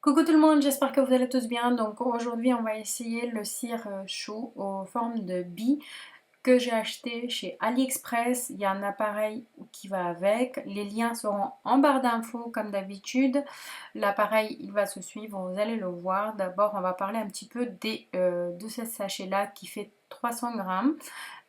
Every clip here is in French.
Coucou tout le monde, j'espère que vous allez tous bien. Donc aujourd'hui on va essayer le cire chaud aux formes de billes que j'ai acheté chez AliExpress. Il y a un appareil qui va avec. Les liens seront en barre d'infos comme d'habitude. L'appareil il va se suivre, vous allez le voir. D'abord on va parler un petit peu de ce sachet là qui fait 300 grammes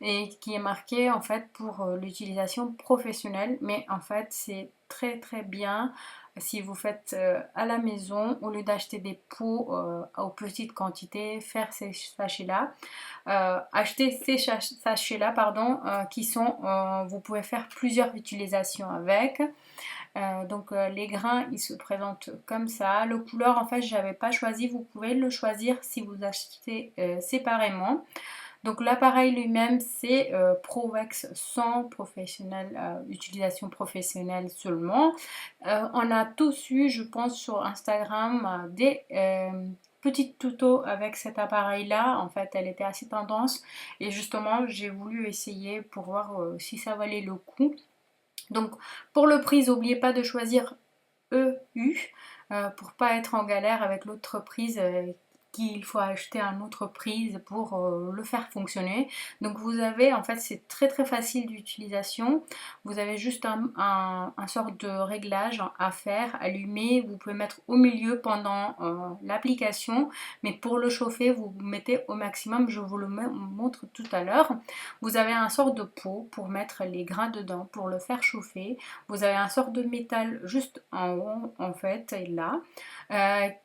et qui est marqué en fait pour l'utilisation professionnelle, mais en fait c'est très très bien si vous faites à la maison au lieu d'acheter des pots aux petites quantités, faire ces sachets là, acheter ces sachets là pardon, qui sont vous pouvez faire plusieurs utilisations avec. Les grains ils se présentent comme ça. Le couleur en fait j'avais pas choisi, vous pouvez le choisir si vous achetez séparément. Donc l'appareil lui-même c'est Provex 100 professionnel, utilisation professionnelle seulement. On a tous eu, je pense, sur Instagram des petites tutos avec cet appareil là. En fait elle était assez tendance et justement j'ai voulu essayer pour voir si ça valait le coup. Donc pour le prix n'oubliez pas de choisir EU pour pas être en galère avec l'autre prise qu'il faut acheter un autre prise pour le faire fonctionner. Donc vous avez en fait c'est très très facile d'utilisation. Vous avez juste un sort de réglage à faire, allumer, vous pouvez mettre au milieu pendant l'application, mais pour le chauffer vous mettez au maximum, je vous le montre tout à l'heure. Vous avez un sort de pot pour mettre les grains dedans pour le faire chauffer. Vous avez un sort de métal juste en haut en fait et là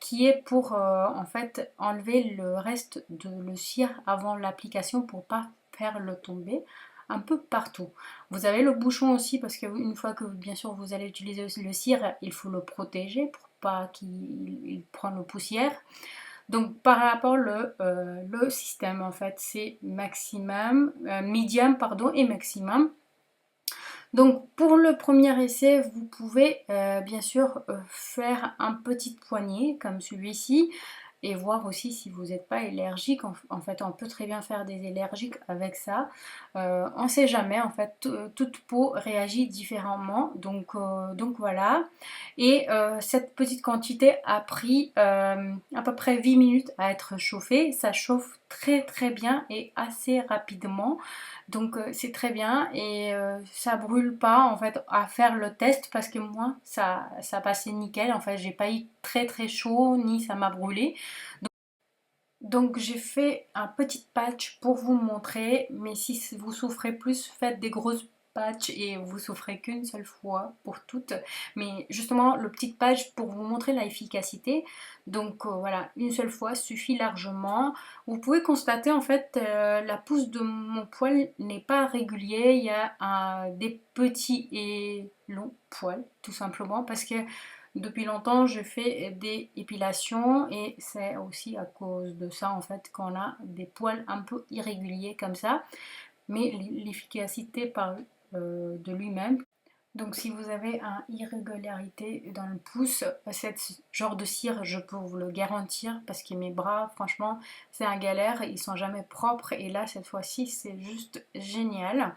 qui est pour en fait enlever le reste de le cire avant l'application pour pas faire le tomber un peu partout. Vous avez le bouchon aussi parce qu'une fois que bien sûr vous allez utiliser le cire, il faut le protéger pour pas qu'il prenne la poussière. Donc par rapport le système en fait c'est maximum, medium pardon et maximum. Donc pour le premier essai, vous pouvez bien sûr faire un petit poignet comme celui-ci et voir aussi si vous n'êtes pas allergique. En fait, on peut très bien faire des allergiques avec ça. On ne sait jamais, en fait, toute peau réagit différemment. Donc voilà. Et cette petite quantité a pris à peu près 8 minutes à être chauffée. Ça chauffe très très bien et assez rapidement. Donc c'est très bien et ça brûle pas en fait à faire le test parce que moi ça passait nickel. En fait j'ai pas eu très très chaud ni ça m'a brûlé. Donc j'ai fait un petit patch pour vous montrer, mais si vous souffrez plus, faites des grosses patchs et vous souffrez qu'une seule fois pour toutes. Mais justement le petit patch pour vous montrer l'efficacité. Donc voilà, une seule fois suffit largement. Vous pouvez constater en fait la pousse de mon poil n'est pas régulier. Il y a des petits et longs poils tout simplement parce que depuis longtemps, je fais des épilations et c'est aussi à cause de ça en fait qu'on a des poils un peu irréguliers comme ça. Mais l'efficacité parle de lui-même. Donc si vous avez une irrégularité dans le pouce, ce genre de cire, je peux vous le garantir parce que mes bras, franchement, c'est un galère, ils sont jamais propres et là cette fois-ci c'est juste génial.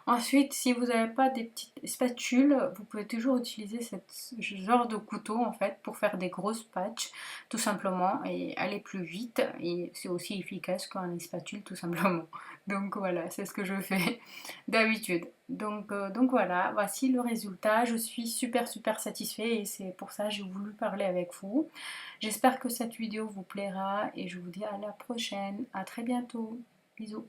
Ensuite, si vous n'avez pas des petites spatules, vous pouvez toujours utiliser ce genre de couteau en fait pour faire des grosses patchs tout simplement et aller plus vite et c'est aussi efficace qu'un spatule tout simplement. Donc voilà, c'est ce que je fais d'habitude. Donc voilà, voici le résultat. Je suis super super satisfait et c'est pour ça que j'ai voulu parler avec vous. J'espère que cette vidéo vous plaira et je vous dis à la prochaine. À très bientôt. Bisous.